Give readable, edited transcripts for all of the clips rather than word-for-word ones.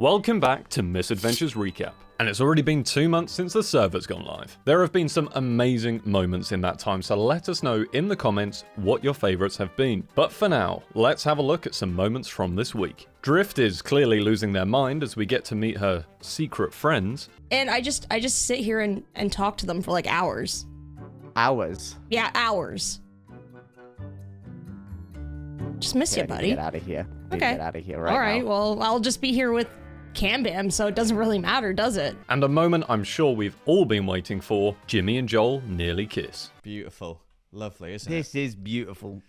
Welcome back to Misadventures Recap, and it's already been 2 months since the server's gone live. There have been some amazing moments in that time, so let us know in the comments what your favourites have been. But for now, let's have a look at some moments from this week. Drift is clearly losing their mind as we get to meet her secret friends. And I just sit here and talk to them for like hours. Hours? Yeah, hours. Just miss you, buddy. Get out of here. Okay. Get out of here right All right, now. well, I'll just be here with Cam Bam, so it doesn't really matter, does it? And a moment I'm sure we've all been waiting for, Jimmy and Joel nearly kiss. Beautiful. Lovely, isn't it? This is beautiful.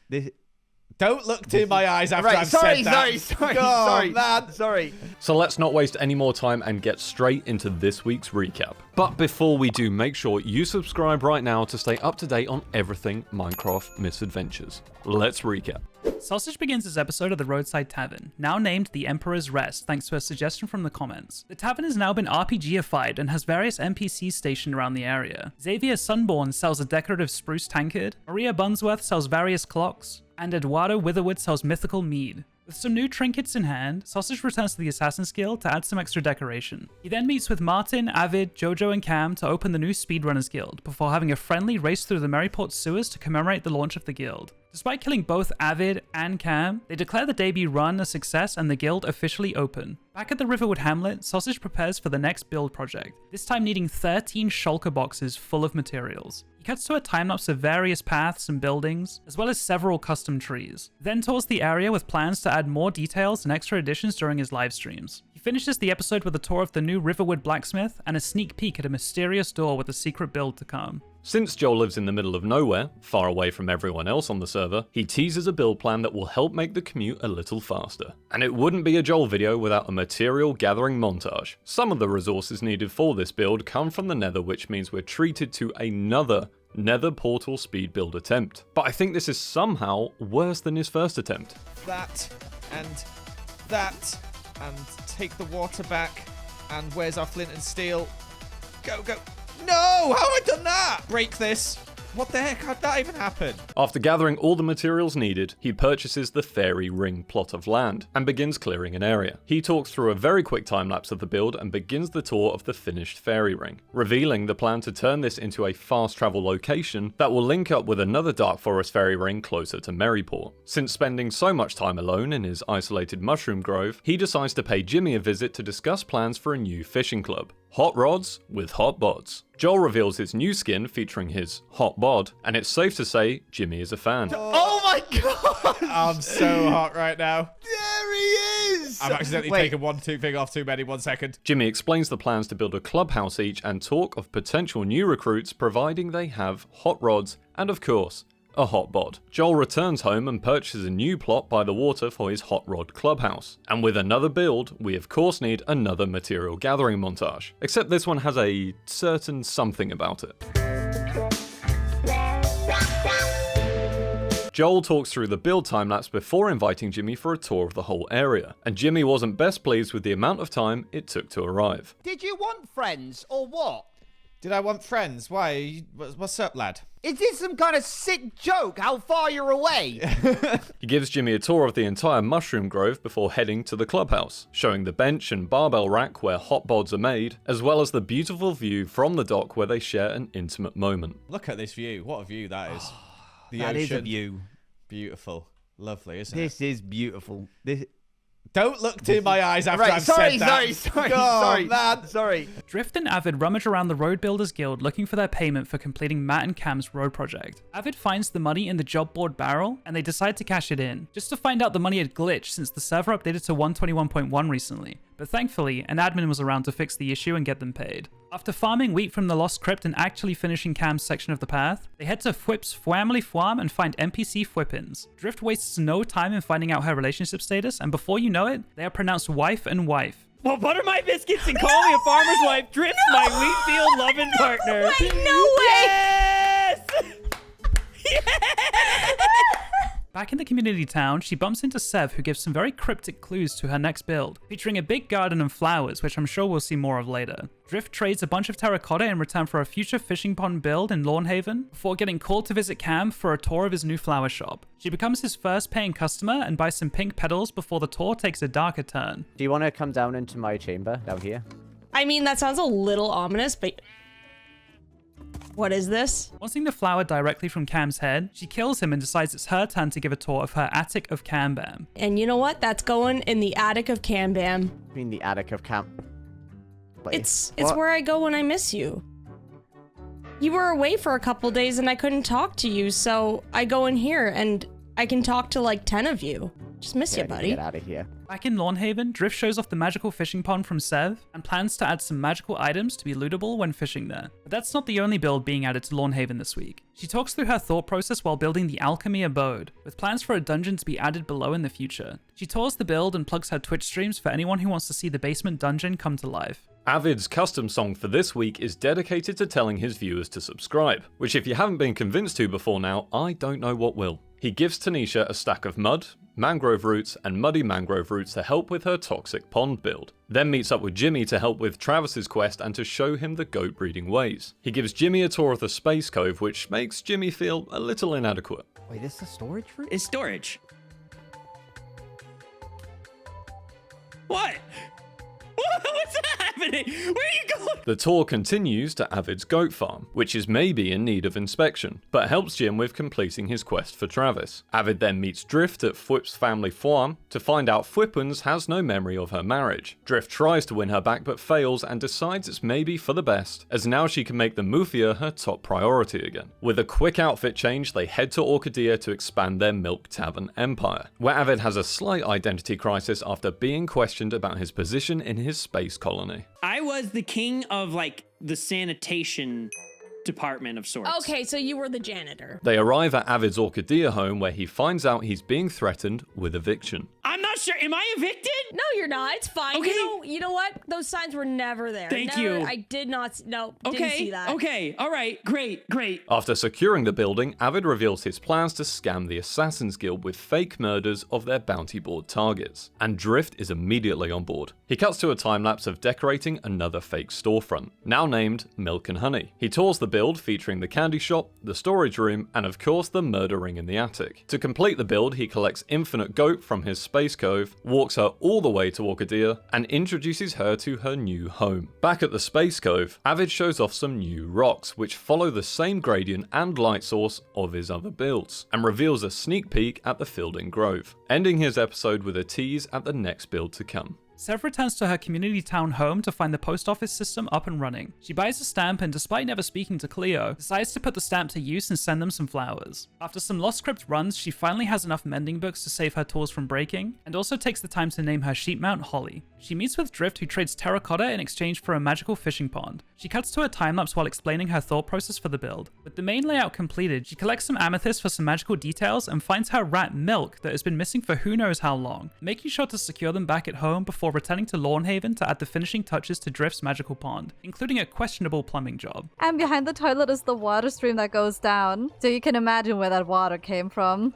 Don't look to my eyes after I've said that. Sorry. So let's not waste any more time and get straight into this week's recap. But before we do, make sure you subscribe right now to stay up to date on everything Minecraft Misadventures. Let's recap. Sausage begins his episode at the Roadside Tavern, now named the Emperor's Rest thanks to a suggestion from the comments. The tavern has now been RPGified and has various NPCs stationed around the area. Xavier Sunborn sells a decorative spruce tankard, Maria Bunsworth sells various clocks, and Eduardo Witherwood sells mythical mead. With some new trinkets in hand, Sausage returns to the Assassin's Guild to add some extra decoration. He then meets with Martin, Avid, Jojo, and Cam to open the new Speedrunners Guild, before having a friendly race through the Merryport sewers to commemorate the launch of the guild. Despite killing both Avid and Cam, they declare the debut run a success and the guild officially open. Back at the Riverwood Hamlet, Sausage prepares for the next build project, this time needing 13 shulker boxes full of materials. He cuts to a time-lapse of various paths and buildings, as well as several custom trees. Then tours the area with plans to add more details and extra additions during his live streams. He finishes the episode with a tour of the new Riverwood Blacksmith and a sneak peek at a mysterious door with a secret build to come. Since Joel lives in the middle of nowhere, far away from everyone else on the server, he teases a build plan that will help make the commute a little faster. And it wouldn't be a Joel video without a material gathering montage. Some of the resources needed for this build come from the Nether, which means we're treated to another Nether portal speed build attempt. But I think this is somehow worse than his first attempt. That, and take the water back, and where's our flint and steel? Go. No! How have I done that? Break this. What the heck? How'd that even happen? After gathering all the materials needed, he purchases the Fairy Ring plot of land and begins clearing an area. He talks through a very quick time-lapse of the build and begins the tour of the finished Fairy Ring, revealing the plan to turn this into a fast travel location that will link up with another Dark Forest Fairy Ring closer to Merryport. Since spending so much time alone in his isolated mushroom grove, he decides to pay Jimmy a visit to discuss plans for a new fishing club. Hot rods with hot bods. Joel reveals his new skin featuring his hot bod, and it's safe to say Jimmy is a fan. Oh my god! I'm so hot right now. There he is! I've accidentally taken one finger off too many. 1 second. Jimmy explains the plans to build a clubhouse each and talk of potential new recruits providing they have hot rods and, of course, a hot bod. Joel returns home and purchases a new plot by the water for his hot rod clubhouse. And with another build, we of course need another material gathering montage. Except this one has a certain something about it. Joel talks through the build time-lapse before inviting Jimmy for a tour of the whole area, and Jimmy wasn't best pleased with the amount of time it took to arrive. Did you want friends or what? Did I want friends? Why? What's up, lad? Is this some kind of sick joke how far you're away? He gives Jimmy a tour of the entire mushroom grove before heading to the clubhouse, showing the bench and barbell rack where hot bods are made, as well as the beautiful view from the dock where they share an intimate moment. Look at this view. What a view that is. The That ocean. is a view. Beautiful. Lovely, isn't it? This is beautiful. Don't look to my eyes after I've said that. Sorry. Drift and Avid rummage around the Road Builders Guild looking for their payment for completing Matt and Cam's road project. Avid finds the money in the job board barrel, and they decide to cash it in, just to find out the money had glitched since the server updated to 121.1 recently. But thankfully, an admin was around to fix the issue and get them paid. After farming wheat from the Lost Crypt and actually finishing Cam's section of the path, they head to Fwip's family farm and find NPC Fwippins. Drift wastes no time in finding out her relationship status, and before you know it, they are pronounced wife and wife. Well, butter my biscuits and call me a farmer's wife. Drift my wheat field loving partner. Wait, no way! Yes! Back in the community town, she bumps into Sev, who gives some very cryptic clues to her next build, featuring a big garden and flowers, which I'm sure we'll see more of later. Drift trades a bunch of terracotta in return for a future fishing pond build in Lawnhaven, before getting called to visit Cam for a tour of his new flower shop. She becomes his first paying customer and buys some pink petals before the tour takes a darker turn. Do you want to come down into my chamber down here? I mean, that sounds a little ominous, but what is this? Wanting the flower directly from Cam's head, she kills him and decides it's her turn to give a tour of her attic of Cambam. And you know what? That's going in the attic of Cambam. I mean, the attic of Cam. Wait, It's what? where I go when I miss you. You were away for a couple days and I couldn't talk to you, so I go in here and I can talk to like 10 of you. Just miss you, I need to buddy. Get out of here. Back in Lawnhaven, Drift shows off the magical fishing pond from Sev and plans to add some magical items to be lootable when fishing there. But that's not the only build being added to Lawnhaven this week. She talks through her thought process while building the Alchemy Abode, with plans for a dungeon to be added below in the future. She tours the build and plugs her Twitch streams for anyone who wants to see the basement dungeon come to life. Avid's custom song for this week is dedicated to telling his viewers to subscribe, which if you haven't been convinced to before now, I don't know what will. He gives Taneesha a stack of mud, mangrove roots, and muddy mangrove roots to help with her toxic pond build. Then meets up with Jimmy to help with Travis's quest and to show him the goat breeding ways. He gives Jimmy a tour of the Space Cove, which makes Jimmy feel a little inadequate. Wait, this is a storage room? It's storage. What? What's happening? Where are you going? The tour continues to Avid's goat farm, which is maybe in need of inspection, but helps Jim with completing his quest for Travis. Avid then meets Drift at Fwip's family farm to find out Fwippens has no memory of her marriage. Drift tries to win her back but fails and decides it's maybe for the best, as now she can make the Mufia her top priority again. With a quick outfit change, they head to Orchidea to expand their Milk Tavern empire, where Avid has a slight identity crisis after being questioned about his position in his space colony. I was the king of like the sanitation department of sorts. Okay, so you were the janitor. They arrive at Avid's Orchidea home where he finds out he's being threatened with eviction. I'm not sure. Am I evicted? No, you're not. It's fine. Okay. You know what? Those signs were never there. Thank Never- you. I did not. No, Okay. didn't see that. Okay. All right. Great. After securing the building, Avid reveals his plans to scam the Assassin's Guild with fake murders of their bounty board targets, and Drift is immediately on board. He cuts to a time-lapse of decorating another fake storefront, now named Milk and Honey. He tours the build featuring the candy shop, the storage room, and of course the murder ring in the attic. To complete the build, he collects Infinite Goat from his Space Cove, walks her all the way to Orchidea, and introduces her to her new home. Back at the Space Cove, Avid shows off some new rocks, which follow the same gradient and light source of his other builds, and reveals a sneak peek at the Fielding Grove, ending his episode with a tease at the next build to come. Sev returns to her community town home to find the post office system up and running. She buys a stamp and, despite never speaking to Cleo, decides to put the stamp to use and send them some flowers. After some lost script runs, she finally has enough mending books to save her tools from breaking, and also takes the time to name her sheep mount Holly. She meets with Drift, who trades terracotta in exchange for a magical fishing pond. She cuts to a time-lapse while explaining her thought process for the build. With the main layout completed, she collects some amethyst for some magical details and finds her rat Milk that has been missing for who knows how long, making sure to secure them back at home before returning to Lawnhaven to add the finishing touches to Drift's magical pond, including a questionable plumbing job. And behind the toilet is the water stream that goes down. So you can imagine where that water came from.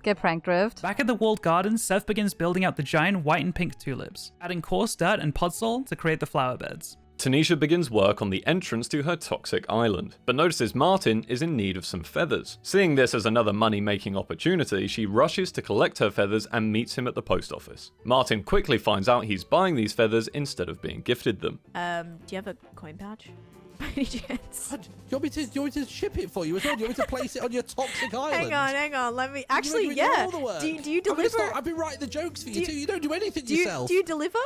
Get pranked, Drift. Back at the walled garden, Sev begins building out the giant white and pink tulips, adding coarse dirt and podzol to create the flower beds. Taneesha begins work on the entrance to her toxic island, but notices Martin is in need of some feathers. Seeing this as another money-making opportunity, she rushes to collect her feathers and meets him at the post office. Martin quickly finds out he's buying these feathers instead of being gifted them. Do you have a coin pouch? By any chance? Do you want me to ship it for you as well? Do you want me to place it on your toxic island? Hang on. Let me. You're Actually, doing yeah. all the work. Do you deliver? I've been writing the jokes for you too. You don't do anything Do yourself. you deliver?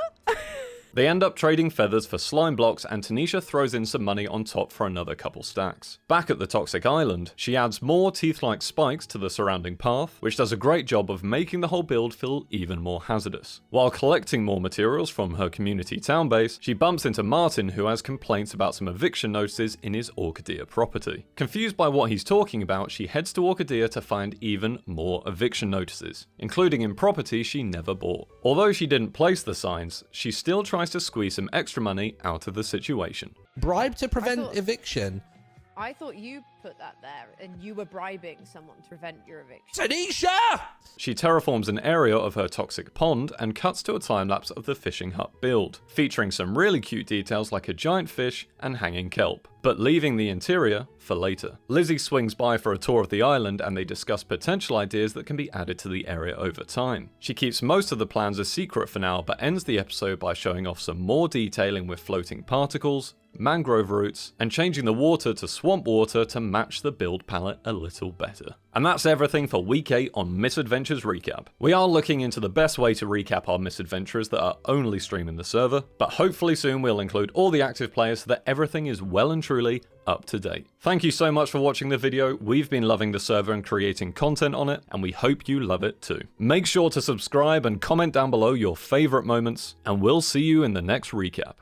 They end up trading feathers for slime blocks, and Taneesha throws in some money on top for another couple stacks. Back at the toxic island, she adds more teeth-like spikes to the surrounding path, which does a great job of making the whole build feel even more hazardous. While collecting more materials from her community town base, she bumps into Martin, who has complaints about some eviction notices in his Orchidea property. Confused by what he's talking about, she heads to Orchidea to find even more eviction notices, including in property she never bought. Although she didn't place the signs, she still tries to squeeze some extra money out of the situation. Bribe to prevent eviction. I thought you put that there and you were bribing someone to prevent your eviction. Taneesha! She terraforms an area of her toxic pond and cuts to a time-lapse of the fishing hut build, featuring some really cute details like a giant fish and hanging kelp, but leaving the interior for later. Lizzie swings by for a tour of the island and they discuss potential ideas that can be added to the area over time. She keeps most of the plans a secret for now, but ends the episode by showing off some more detailing with floating particles, mangrove roots, and changing the water to swamp water to match the build palette a little better. And that's everything for week 8 on Misadventures Recap. We are looking into the best way to recap our misadventures that are only streaming the server, but hopefully soon we'll include all the active players so that everything is well and truly up to date. Thank you so much for watching the video. We've been loving the server and creating content on it, and we hope you love it too. Make sure to subscribe and comment down below your favorite moments, and we'll see you in the next recap.